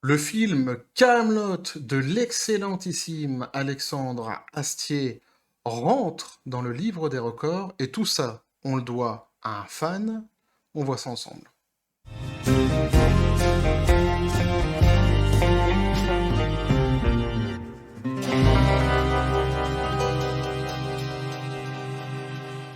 Le film Kaamelott de l'excellentissime Alexandre Astier rentre dans le livre des records et tout ça, on le doit à un fan. On voit ça ensemble.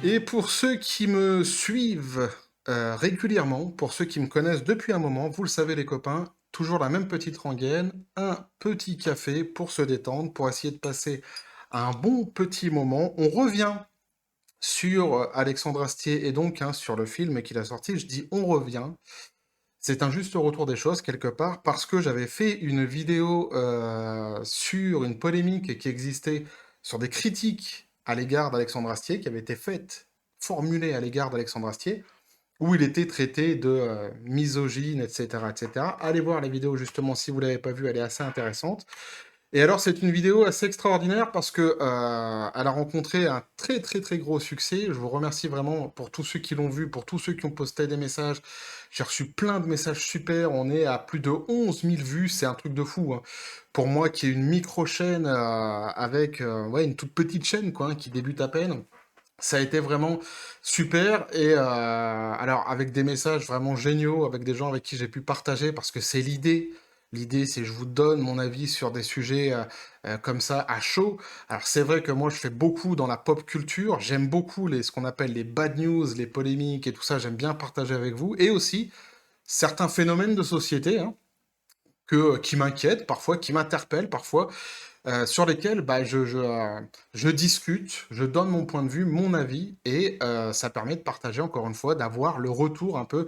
Et pour ceux qui me suivent régulièrement, pour ceux qui me connaissent depuis un moment, vous le savez les copains, toujours la même petite rengaine, un petit café pour se détendre, pour essayer de passer un bon petit moment. On revient sur Alexandre Astier et donc sur le film qu'il a sorti. Je dis on revient. C'est un juste retour des choses quelque part parce que j'avais fait une vidéo sur une polémique qui existait sur des critiques à l'égard d'Alexandre Astier qui avait été faites, formulées à l'égard d'Alexandre Astier, où il était traité de misogyne, etc., etc. Allez voir la vidéo justement si vous l'avez pas vue, elle est assez intéressante. Et alors, c'est une vidéo assez extraordinaire parce que elle a rencontré un très très très gros succès. Je vous remercie vraiment pour tous ceux qui l'ont vu, pour tous ceux qui ont posté des messages. J'ai reçu plein de messages super. On est à plus de 11 000 vues. C'est un truc de fou, hein. Pour moi, qui est une micro-chaîne avec ouais, une toute petite chaîne quoi, hein, qui débute à peine. Ça a été vraiment super. Et alors, avec des messages vraiment géniaux, avec des gens avec qui j'ai pu partager, parce que c'est l'idée. L'idée, c'est je vous donne mon avis sur des sujets comme ça, à chaud. Alors, c'est vrai que moi, je fais beaucoup dans la pop culture. J'aime beaucoup ce qu'on appelle les bad news, les polémiques et tout ça. J'aime bien partager avec vous. Et aussi, certains phénomènes de société hein, qui m'inquiètent parfois, qui m'interpellent parfois sur lesquels bah, je discute, je donne mon point de vue, mon avis, et ça permet de partager encore une fois, d'avoir le retour un peu.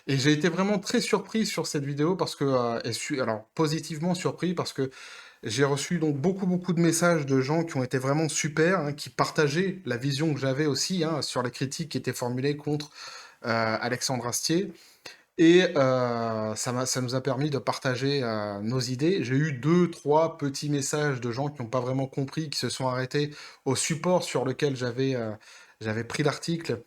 Et j'ai été vraiment très surpris sur cette vidéo parce que, alors positivement surpris parce que j'ai reçu donc beaucoup de messages de gens qui ont été vraiment super, hein, qui partageaient la vision que j'avais aussi hein, sur les critiques qui étaient formulées contre Alexandre Astier. Et ça nous a permis de partager nos idées. J'ai eu deux, trois petits messages de gens qui n'ont pas vraiment compris, qui se sont arrêtés au support sur lequel j'avais pris l'article,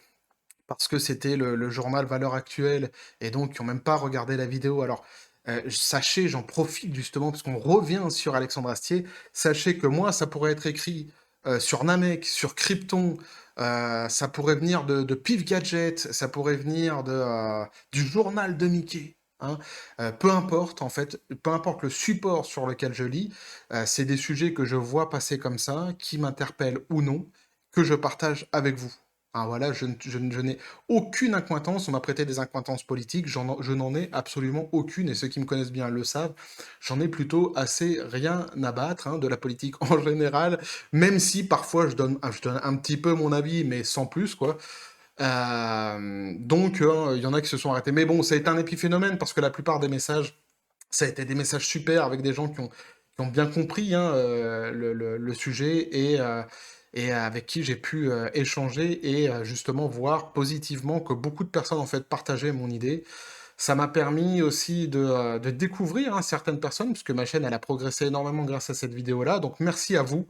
parce que c'était le journal Valeurs Actuelles, et donc qui n'ont même pas regardé la vidéo. Alors, sachez, j'en profite justement, parce qu'on revient sur Alexandre Astier, sachez que moi, ça pourrait être écrit sur Namek, sur Krypton, ça pourrait venir de Pif Gadget, ça pourrait venir du journal de Mickey. Hein. Peu importe, en fait, peu importe le support sur lequel je lis, c'est des sujets que je vois passer comme ça, qui m'interpellent ou non, que je partage avec vous. Ah, voilà, je n'ai aucune accointance, on m'a prêté des accointances politiques, je n'en ai absolument aucune, et ceux qui me connaissent bien le savent, j'en ai plutôt assez rien à battre hein, de la politique en général, même si parfois je donne un petit peu mon avis, mais sans plus, quoi. Donc, il y en a qui se sont arrêtés. Mais bon, ça a été un épiphénomène, parce que la plupart des messages, ça a été des messages super, avec des gens qui ont bien compris hein, le sujet, et avec qui j'ai pu échanger et justement voir positivement que beaucoup de personnes en fait partageaient mon idée. Ça m'a permis aussi de découvrir hein, certaines personnes, puisque ma chaîne elle a progressé énormément grâce à cette vidéo-là. Donc merci à vous.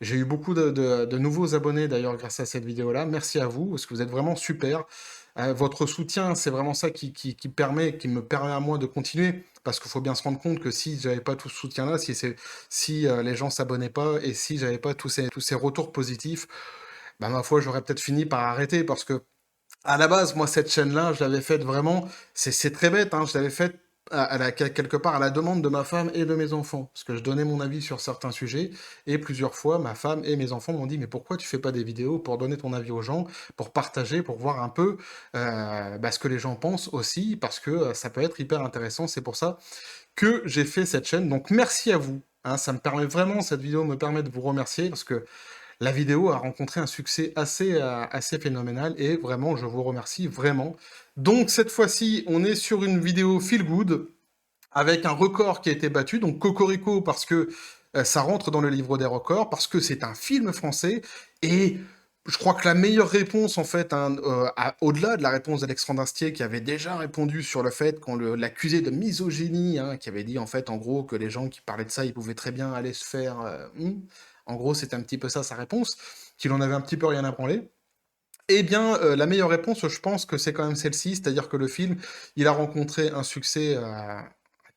J'ai eu beaucoup de nouveaux abonnés d'ailleurs grâce à cette vidéo-là. Merci à vous, parce que vous êtes vraiment super. Votre soutien, c'est vraiment ça qui me permet à moi de continuer. Parce qu'il faut bien se rendre compte que si j'avais pas tout ce soutien-là, si les gens s'abonnaient pas et si j'avais pas tous ces retours positifs, bah ma foi, j'aurais peut-être fini par arrêter parce que à la base, moi, cette chaîne-là, je l'avais faite vraiment, c'est très bête, hein, je l'avais faite quelque part à la demande de ma femme et de mes enfants, parce que je donnais mon avis sur certains sujets, et plusieurs fois, ma femme et mes enfants m'ont dit, mais pourquoi tu fais pas des vidéos pour donner ton avis aux gens, pour partager, pour voir un peu bah, ce que les gens pensent aussi, parce que ça peut être hyper intéressant, c'est pour ça que j'ai fait cette chaîne, donc merci à vous, hein, ça me permet vraiment, cette vidéo me permet de vous remercier, parce que la vidéo a rencontré un succès assez phénoménal et vraiment, je vous remercie vraiment. Donc cette fois-ci, on est sur une vidéo feel good avec un record qui a été battu, donc Cocorico parce que ça rentre dans le livre des records, parce que c'est un film français et je crois que la meilleure réponse, en fait, hein, au-delà de la réponse d'Alexandre Astier, qui avait déjà répondu sur le fait qu'on l'accusait de misogynie, hein, qui avait dit, en fait, en gros, que les gens qui parlaient de ça, ils pouvaient très bien aller se faire... En gros, c'était un petit peu ça sa réponse, qu'il en avait un petit peu rien à branler. Eh bien, la meilleure réponse, je pense que c'est quand même celle-ci, c'est-à-dire que le film, il a rencontré un succès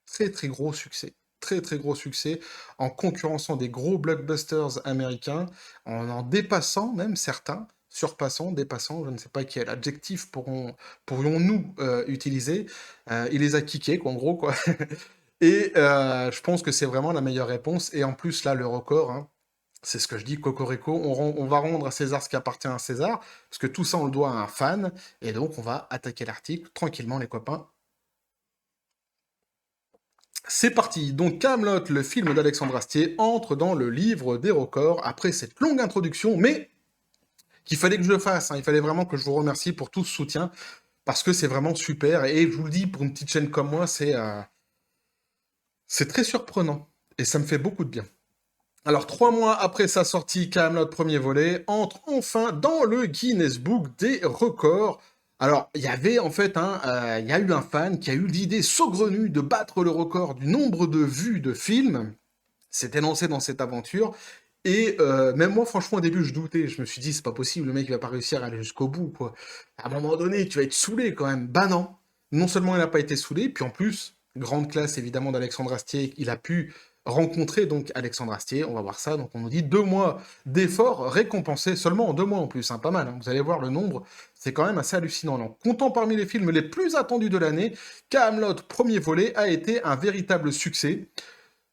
Très, très gros succès. Très, très gros succès, en concurrençant des gros blockbusters américains, en dépassant même certains, surpassant, dépassant, je ne sais pas quel adjectif pourrions-nous utiliser. Il les a kickés, quoi, en gros, quoi. Et je pense que c'est vraiment la meilleure réponse. Et en plus, là, le record, hein, c'est ce que je dis, Cocorico, on va rendre à César ce qui appartient à César, parce que tout ça, on le doit à un fan. Et donc, on va attaquer l'article tranquillement, les copains. C'est parti. Donc Kaamelott, le film d'Alexandre Astier, entre dans le livre des records après cette longue introduction, mais qu'il fallait que je le fasse, hein. Il fallait vraiment que je vous remercie pour tout ce soutien, parce que c'est vraiment super. Et je vous le dis, pour une petite chaîne comme moi, c'est très surprenant. Et ça me fait beaucoup de bien. Alors, 3 mois après sa sortie, Kaamelott premier volet entre enfin dans le Guinness Book des records. Alors, il y avait en fait il y a eu un fan qui a eu l'idée saugrenue de battre le record du nombre de vues de films, s'était lancé dans cette aventure. Et même moi, franchement, au début, je doutais. Je me suis dit, c'est pas possible, le mec, il va pas réussir à aller jusqu'au bout, quoi. À un moment donné, tu vas être saoulé quand même. Bah non. Non seulement il n'a pas été saoulé, puis en plus, grande classe évidemment d'Alexandre Astier, il a pu rencontrer donc Alexandre Astier. On va voir ça. Donc on nous dit 2 mois d'efforts récompensés seulement en 2 mois en plus. Hein, pas mal. Hein. Vous allez voir le nombre. C'est quand même assez hallucinant. Donc, comptant parmi les films les plus attendus de l'année, Kaamelott premier volet a été un véritable succès.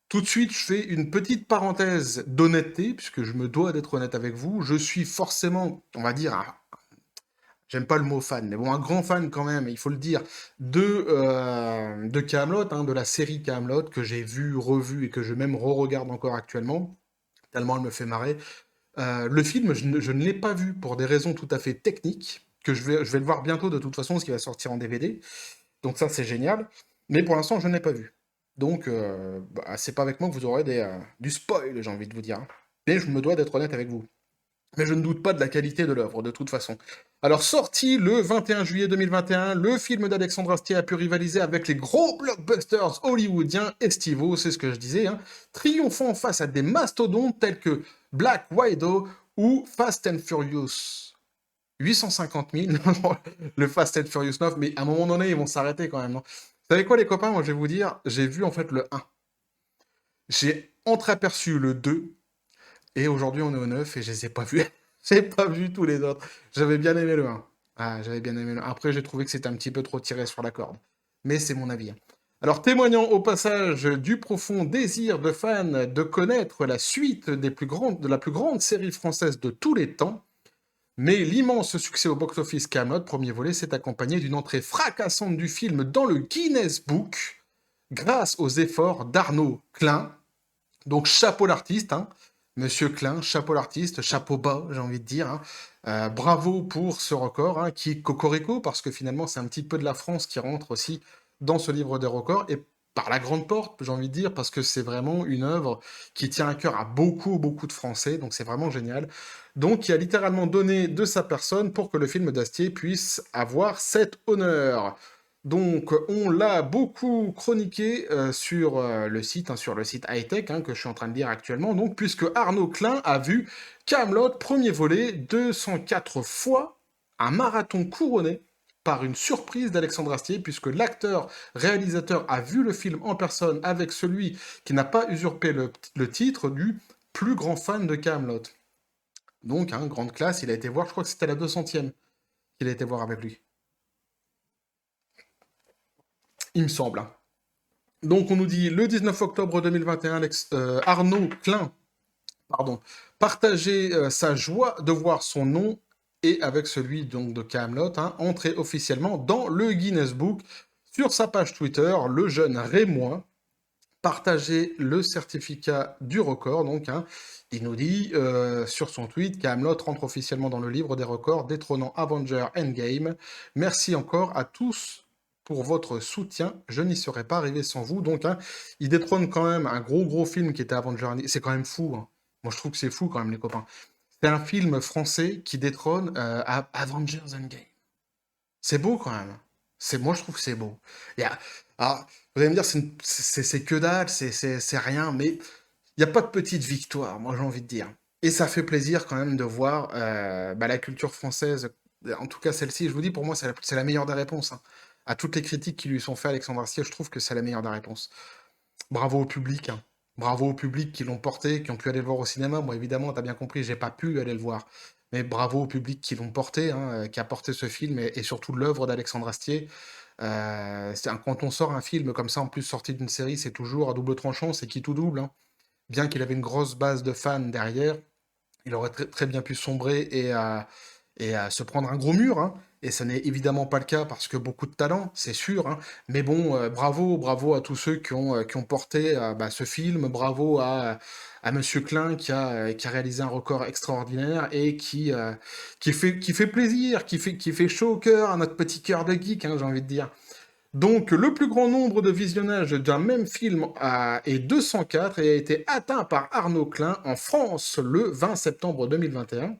Tout de suite, je fais une petite parenthèse d'honnêteté, puisque je me dois d'être honnête avec vous. Je suis forcément, on va dire, j'aime pas le mot fan, mais bon, un grand fan quand même, il faut le dire, de Kaamelott, hein, de la série Kaamelott, que j'ai vu, revu et que je même re-regarde encore actuellement, tellement elle me fait marrer. Le film, je ne l'ai pas vu pour des raisons tout à fait techniques, que je vais le voir bientôt de toute façon, ce qui va sortir en DVD. Donc ça, c'est génial. Mais pour l'instant, je ne l'ai pas vu. Donc, bah, c'est pas avec moi que vous aurez du spoil, j'ai envie de vous dire. Hein. Mais je me dois d'être honnête avec vous. Mais je ne doute pas de la qualité de l'œuvre, de toute façon. Alors, sorti le 21 juillet 2021, le film d'Alexandre Astier a pu rivaliser avec les gros blockbusters hollywoodiens estivaux, c'est ce que je disais, hein, triomphant face à des mastodontes tels que Black Widow ou Fast and Furious. 850 000, le Fast and Furious 9, mais à un moment donné, ils vont s'arrêter quand même. Non. Vous savez quoi, les copains? Moi, je vais vous dire, j'ai vu en fait le 1. J'ai entreaperçu le 2, et aujourd'hui, on est au 9, et je les ai pas vus. J'ai pas vu tous les autres. J'avais bien aimé le 1. Ah, j'avais bien aimé le 1. Après, j'ai trouvé que c'était un petit peu trop tiré sur la corde. Mais c'est mon avis. Hein. Alors, témoignant au passage du profond désir de fans de connaître la suite de la plus grande série française de tous les temps, mais l'immense succès au box-office Kaamelott, premier volet, s'est accompagné d'une entrée fracassante du film dans le Guinness Book, grâce aux efforts d'Arnaud Klein. Donc chapeau l'artiste, hein, Monsieur Klein, chapeau l'artiste, chapeau bas, j'ai envie de dire. Hein. Bravo pour ce record, hein, qui est cocorico, parce que finalement c'est un petit peu de la France qui rentre aussi dans ce livre des records, et par la grande porte, j'ai envie de dire, parce que c'est vraiment une œuvre qui tient à cœur à beaucoup, beaucoup de Français, donc c'est vraiment génial. Donc il a littéralement donné de sa personne pour que le film d'Astier puisse avoir cet honneur. Donc, on l'a beaucoup chroniqué sur le site high-tech que je suis en train de lire actuellement, donc, puisque Arnaud Klein a vu Kaamelott, premier volet, 204 fois, un marathon couronné par une surprise d'Alexandre Astier, puisque l'acteur-réalisateur a vu le film en personne avec celui qui n'a pas usurpé le titre du plus grand fan de Kaamelott. Donc, grande classe, il a été voir, je crois que c'était la 200e qu'il a été voir avec lui. Il me semble. Hein. Donc on nous dit le 19 octobre 2021, Arnaud Klein, pardon, partageait sa joie de voir son nom et avec celui donc de Kaamelott entrer officiellement dans le Guinness Book. Sur sa page Twitter, le jeune Rémois partageait le certificat du record. Donc il nous dit sur son tweet Kaamelott rentre officiellement dans le livre des records, détrônant Avenger Endgame. Merci encore à tous pour votre soutien, je n'y serais pas arrivé sans vous. Donc, il détrône quand même un gros film qui était Avenger. C'est quand même fou. Hein. Moi, je trouve que c'est fou quand même, les copains. C'est un film français qui détrône Avengers Endgame. C'est beau quand même. Moi, je trouve que c'est beau. Alors, vous allez me dire, c'est que dalle, c'est rien, mais il n'y a pas de petite victoire, moi, j'ai envie de dire. Et ça fait plaisir quand même de voir la culture française, en tout cas celle-ci, je vous dis, pour moi, c'est la meilleure des réponses. Hein. à toutes les critiques qui lui sont faites, Alexandre Astier, je trouve que c'est la meilleure des réponses. Bravo au public, hein. Bravo au public qui l'ont porté, qui ont pu aller le voir au cinéma. Moi, évidemment, t'as bien compris, j'ai pas pu aller le voir. Mais bravo au public qui l'ont porté, hein, qui a porté ce film et surtout l'œuvre d'Alexandre Astier. Quand on sort un film comme ça, en plus sorti d'une série, c'est toujours à double tranchant, c'est qui tout double, hein. Bien qu'il avait une grosse base de fans derrière, il aurait très bien pu sombrer et à se prendre un gros mur, hein. Et ce n'est évidemment pas le cas parce que beaucoup de talent, c'est sûr, hein. Mais bon, bravo à tous ceux qui ont porté ce film, bravo à Monsieur Klein qui a réalisé un record extraordinaire et qui fait plaisir, qui fait chaud au cœur à notre petit cœur de geek, hein, j'ai envie de dire. Donc, le plus grand nombre de visionnages d'un même film est 204 et a été atteint par Arnaud Klein en France le 20 septembre 2021.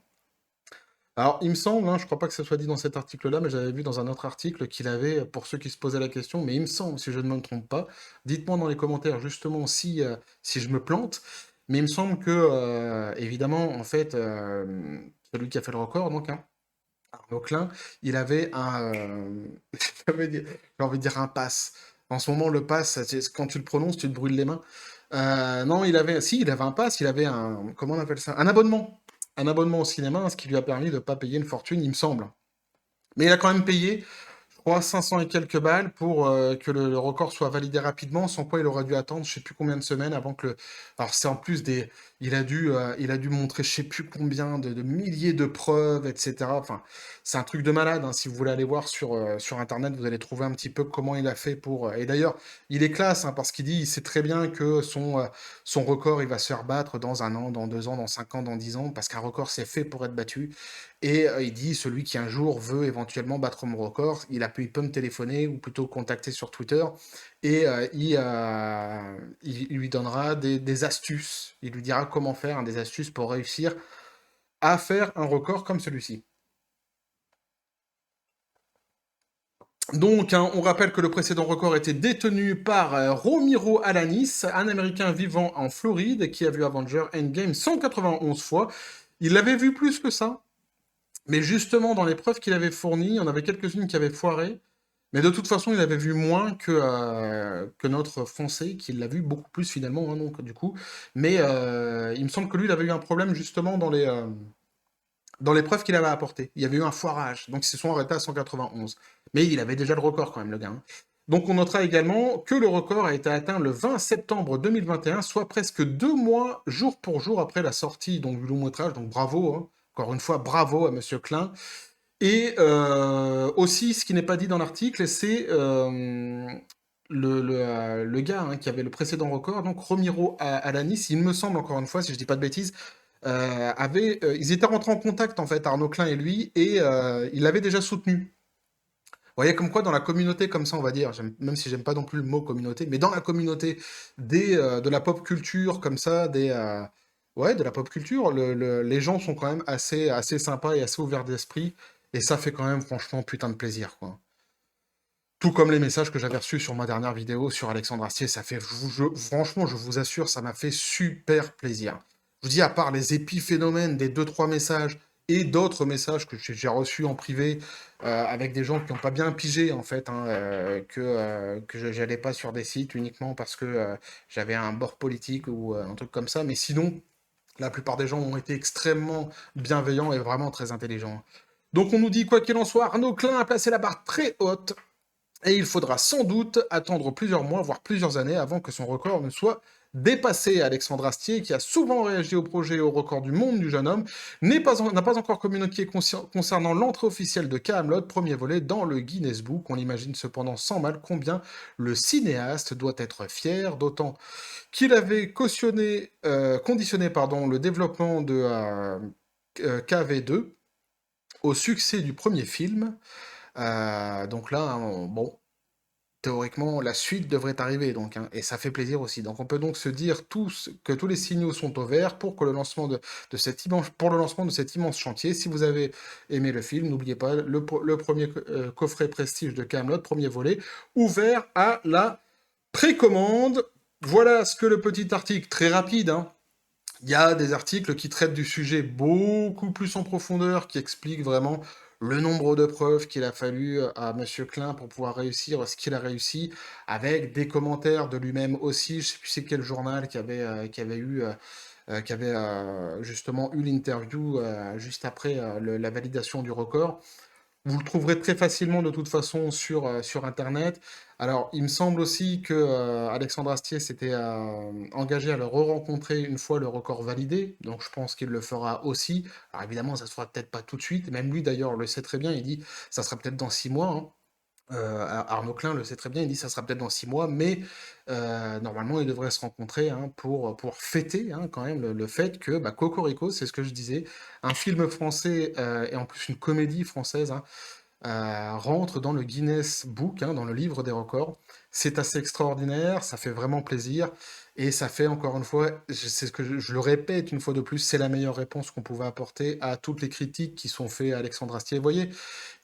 Alors, il me semble, hein, je crois pas que ce soit dit dans cet article-là, mais j'avais vu dans un autre article qu'il avait, pour ceux qui se posaient la question, mais il me semble, si je ne me trompe pas, dites-moi dans les commentaires justement si je me plante, mais il me semble que, évidemment, en fait, celui qui a fait le record, donc, hein, Arnaud Klein, il avait j'ai envie de dire un pass. En ce moment, le pass, quand tu le prononces, tu te brûles les mains. Non, il avait un pass, il avait comment on appelle ça? Un abonnement. Un abonnement au cinéma, hein, ce qui lui a permis de ne pas payer une fortune, il me semble. Mais il a quand même payé, je crois, 500 et quelques balles pour que le record soit validé rapidement, sans quoi il aurait dû attendre je sais plus combien de semaines avant que le... Alors c'est en plus des... Il a dû montrer je sais plus combien de milliers de preuves, etc. Enfin, c'est un truc de malade, hein. Si vous voulez aller voir sur Internet, vous allez trouver un petit peu comment il a fait pour... Et d'ailleurs, il est classe, hein, parce qu'il dit, il sait très bien que son record, il va se faire battre dans 1 an, dans 2 ans, dans 5 ans, dans 10 ans, parce qu'un record, c'est fait pour être battu. Et il dit, celui qui un jour veut éventuellement battre mon record, il peut me téléphoner ou plutôt contacter sur Twitter et il lui donnera des astuces. Il lui dira comment faire, hein, des astuces pour réussir à faire un record comme celui-ci. Donc, hein, on rappelle que le précédent record était détenu par Romero Alanis, un Américain vivant en Floride qui a vu Avenger Endgame 191 fois. Il l'avait vu plus que ça. Mais justement, dans les preuves qu'il avait fournies, on avait quelques-unes qui avaient foiré. Mais de toute façon, il avait vu moins que notre Français, qui l'a vu beaucoup plus finalement, hein, donc, du coup. Mais il me semble que lui, il avait eu un problème justement dans les preuves qu'il avait apportées. Il y avait eu un foirage, donc ils se sont arrêtés à 191. Mais il avait déjà le record quand même, le gars, hein. Donc on notera également que le record a été atteint le 20 septembre 2021, soit presque 2 mois, jour pour jour, après la sortie donc, du long métrage. Donc bravo, hein. Encore une fois, bravo à Monsieur Klein. Et aussi, ce qui n'est pas dit dans l'article, c'est le gars, hein, qui avait le précédent record, donc Romero Alanis, il me semble, encore une fois, si je dis pas de bêtises, ils étaient rentrés en contact, en fait, Arnaud Klein et lui, et il l'avait déjà soutenu. Vous voyez, comme quoi, dans la communauté, comme ça, on va dire, même si j'aime pas non plus le mot communauté, mais dans la communauté de la pop culture, comme ça, ouais, de la pop culture, les gens sont quand même assez sympas et assez ouverts d'esprit, et ça fait quand même, franchement, putain de plaisir, quoi. Tout comme les messages que j'avais reçus sur ma dernière vidéo sur Alexandre Astier, ça fait, franchement, je vous assure, ça m'a fait super plaisir. Je vous dis, à part les épiphénomènes des 2-3 messages et d'autres messages que j'ai reçus en privé avec des gens qui n'ont pas bien pigé, en fait, hein, que j'allais pas sur des sites uniquement parce que j'avais un bord politique ou un truc comme ça, mais sinon, la plupart des gens ont été extrêmement bienveillants et vraiment très intelligents. Donc on nous dit, quoi qu'il en soit, Arnaud Klein a placé la barre très haute et il faudra sans doute attendre plusieurs mois, voire plusieurs années, avant que son record ne soit dépassé. Alexandre Astier, qui a souvent réagi au projet et au record du monde du jeune homme, n'a pas encore communiqué concernant l'entrée officielle de Kaamelott, premier volet, dans le Guinness Book. On imagine cependant sans mal combien le cinéaste doit être fier, d'autant qu'il avait conditionné le développement de KV2 au succès du premier film. Donc là, hein, bon, théoriquement, la suite devrait arriver, donc, hein, et ça fait plaisir aussi. Donc on peut donc se dire tous que tous les signaux sont au vert pour le lancement de cet immense chantier. Si vous avez aimé le film, n'oubliez pas le premier coffret prestige de Kaamelott, premier volet, ouvert à la précommande. Voilà ce que le petit article, très rapide, hein. Il y a des articles qui traitent du sujet beaucoup plus en profondeur, qui expliquent vraiment le nombre de preuves qu'il a fallu à Monsieur Klein pour pouvoir réussir ce qu'il a réussi, avec des commentaires de lui-même aussi. Je sais plus c'est quel journal qui avait justement eu l'interview juste après la validation du record. Vous le trouverez très facilement de toute façon sur Internet. Alors, il me semble aussi que Alexandre Astier s'était engagé à le re-rencontrer une fois le record validé, donc je pense qu'il le fera aussi. Alors évidemment, ça se fera peut-être pas tout de suite, même lui d'ailleurs le sait très bien, il dit ça sera peut-être dans 6 mois, hein. Arnaud Klein le sait très bien, il dit ça sera peut-être dans 6 mois, mais normalement ils devraient se rencontrer hein, pour fêter hein, quand même le fait que bah, Cocorico, c'est ce que je disais, un film français et en plus une comédie française, hein, rentre dans le Guinness Book, hein, dans le livre des records. C'est assez extraordinaire, ça fait vraiment plaisir, et ça fait encore une fois, c'est ce que je le répète une fois de plus, c'est la meilleure réponse qu'on pouvait apporter à toutes les critiques qui sont faites à Alexandre Astier. Vous voyez,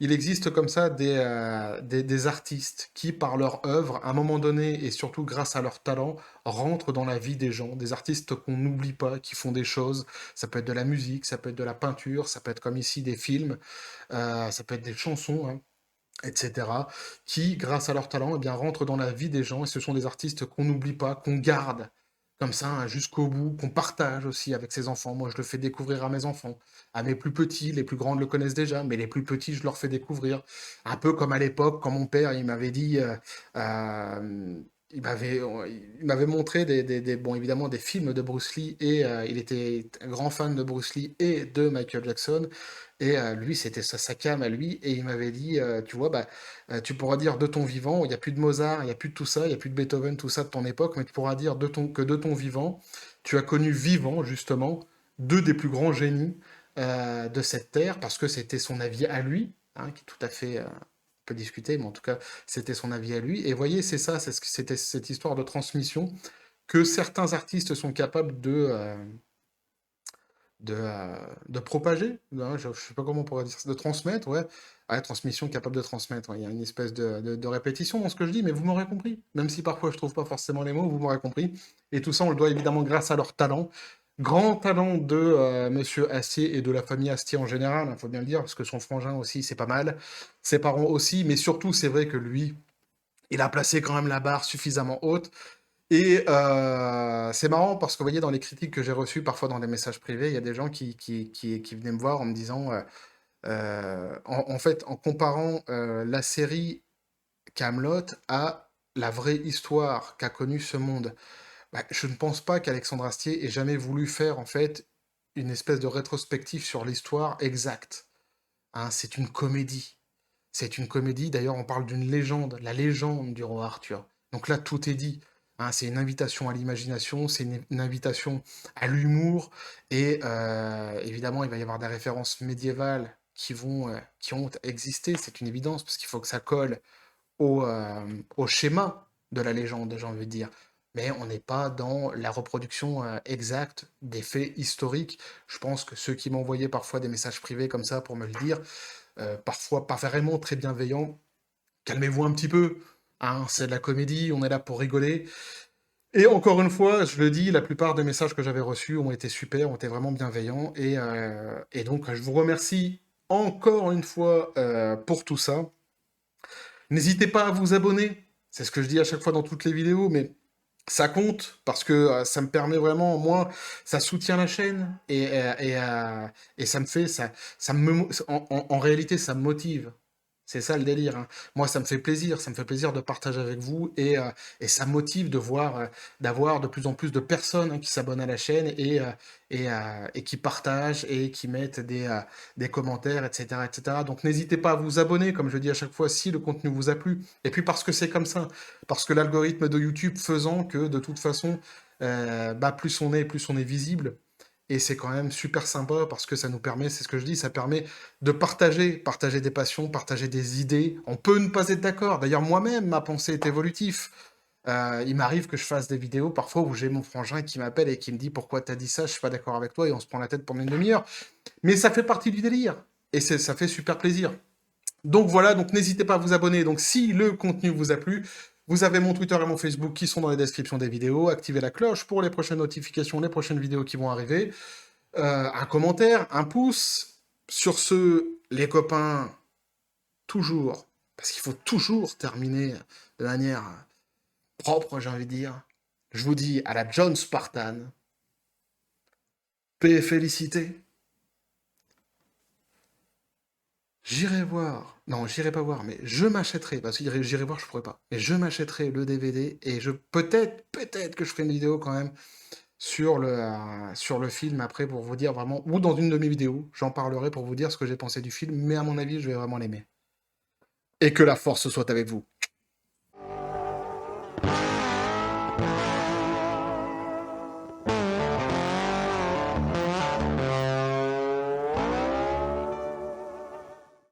il existe comme ça des artistes qui, par leur œuvre, à un moment donné, et surtout grâce à leur talent, rentrent dans la vie des gens, des artistes qu'on n'oublie pas, qui font des choses, ça peut être de la musique, ça peut être de la peinture, ça peut être comme ici des films, ça peut être des chansons, hein, etc., qui, grâce à leur talent, eh bien, rentrent dans la vie des gens, et ce sont des artistes qu'on n'oublie pas, qu'on garde comme ça hein, jusqu'au bout, qu'on partage aussi avec ses enfants. Moi, je le fais découvrir à mes enfants, à mes plus petits, les plus grands le connaissent déjà, mais les plus petits, je leur fais découvrir. Un peu comme à l'époque, quand mon père, il m'avait dit... il m'avait montré bon, évidemment des films de Bruce Lee et il était un grand fan de Bruce Lee et de Michael Jackson. Et lui, c'était sa came à lui, et il m'avait dit, tu vois, bah, tu pourras dire de ton vivant, il n'y a plus de Mozart, il n'y a plus de tout ça, il n'y a plus de Beethoven, tout ça de ton époque, mais tu pourras dire que de ton vivant, tu as connu vivant, justement, deux des plus grands génies de cette terre, parce que c'était son avis à lui, hein, qui est tout à fait, on peut discuter, mais en tout cas, c'était son avis à lui. Et voyez, c'est ça, c'était cette histoire de transmission que certains artistes sont capables de propager, hein, je sais pas comment on pourrait dire ça, de transmettre, ouais. Ouais, transmission capable de transmettre, ouais. Il y a une espèce de répétition dans ce que je dis, mais vous m'aurez compris. Même si parfois je trouve pas forcément les mots, vous m'aurez compris. Et tout ça, on le doit évidemment grâce à leur talent. Grand talent de Monsieur Astier et de la famille Astier en général, il faut bien le dire, parce que son frangin aussi, c'est pas mal. Ses parents aussi, mais surtout, c'est vrai que lui, il a placé quand même la barre suffisamment haute. Et c'est marrant parce que, vous voyez, dans les critiques que j'ai reçues, parfois dans des messages privés, il y a des gens qui venaient me voir en me disant, en fait, en comparant la série Camelot à la vraie histoire qu'a connue ce monde, bah, je ne pense pas qu'Alexandre Astier ait jamais voulu faire, en fait, une espèce de rétrospective sur l'histoire exacte. Hein, c'est une comédie. C'est une comédie, d'ailleurs, on parle d'une légende, la légende du roi Arthur. Donc là, tout est dit. Hein, c'est une invitation à l'imagination, c'est une invitation à l'humour, et évidemment, il va y avoir des références médiévales qui ont existé, c'est une évidence, parce qu'il faut que ça colle au schéma de la légende, j'ai envie de dire. Mais on n'est pas dans la reproduction exacte des faits historiques. Je pense que ceux qui m'envoyaient parfois des messages privés comme ça pour me le dire, parfois pas vraiment très bienveillants, calmez-vous un petit peu, hein, c'est de la comédie, on est là pour rigoler. Et encore une fois, je le dis, la plupart des messages que j'avais reçus ont été super, ont été vraiment bienveillants, et donc je vous remercie encore une fois pour tout ça. N'hésitez pas à vous abonner, c'est ce que je dis à chaque fois dans toutes les vidéos, mais ça compte parce que ça me permet vraiment, moi, ça soutient la chaîne et ça me fait, ça me, en réalité, ça me motive. C'est ça le délire, hein. Moi, ça me fait plaisir de partager avec vous et ça me motive de voir, d'avoir de plus en plus de personnes hein, qui s'abonnent à la chaîne et qui partagent et qui mettent des commentaires, etc., etc. Donc, n'hésitez pas à vous abonner, comme je dis à chaque fois, si le contenu vous a plu. Et puis parce que c'est comme ça. Parce que l'algorithme de YouTube faisant que, de toute façon, bah, plus on est visible. Et c'est quand même super sympa parce que ça nous permet, c'est ce que je dis, ça permet de partager des passions, partager des idées. On peut ne pas être d'accord. D'ailleurs, moi-même, ma pensée est évolutive. Il m'arrive que je fasse des vidéos parfois où j'ai mon frangin qui m'appelle et qui me dit pourquoi t'as dit ça, je suis pas d'accord avec toi et on se prend la tête pendant une demi-heure. Mais ça fait partie du délire et ça fait super plaisir. Donc voilà, donc n'hésitez pas à vous abonner. Donc si le contenu vous a plu, vous avez mon Twitter et mon Facebook qui sont dans les descriptions des vidéos. Activez la cloche pour les prochaines notifications, les prochaines vidéos qui vont arriver. Un commentaire, un pouce. Sur ce, Les copains, toujours, parce qu'il faut toujours terminer de manière propre, j'ai envie de dire. Je vous dis à la John Spartan, paix et félicité. J'irai voir, non, j'irai pas voir, mais je m'achèterai, parce que j'irai voir, je pourrais pas, mais je m'achèterai le DVD et peut-être que je ferai une vidéo quand même sur le film après pour vous dire vraiment, ou dans une de mes vidéos, j'en parlerai pour vous dire ce que j'ai pensé du film, mais à mon avis, je vais vraiment l'aimer. Et que la force soit avec vous.